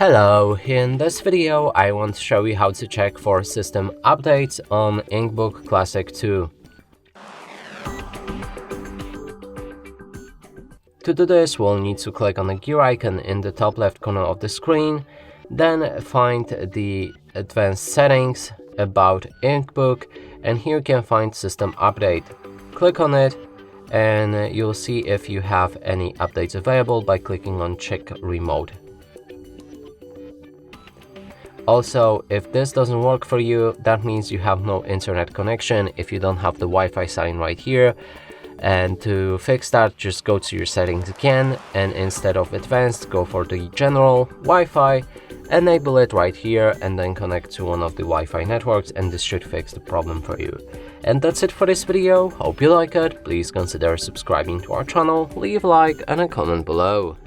Hello, in this video I want to show you how to check for system updates on INKBOOK Classic 2. To do this, we'll need to click on the gear icon in the top left corner of the screen, then find the advanced settings, about INKBOOK, and here you can find system update. Click on it and you'll see if you have any updates available by clicking on check remote. Also, if this doesn't work for you, that means you have no internet connection if you don't have the Wi-Fi sign right here. And to fix that, just go to your settings again, and instead of advanced, go for the general Wi-Fi, enable it right here, and then connect to one of the Wi-Fi networks, and this should fix the problem for you. And that's it for this video. Hope you like it. Please consider subscribing to our channel, leave a like and a comment below.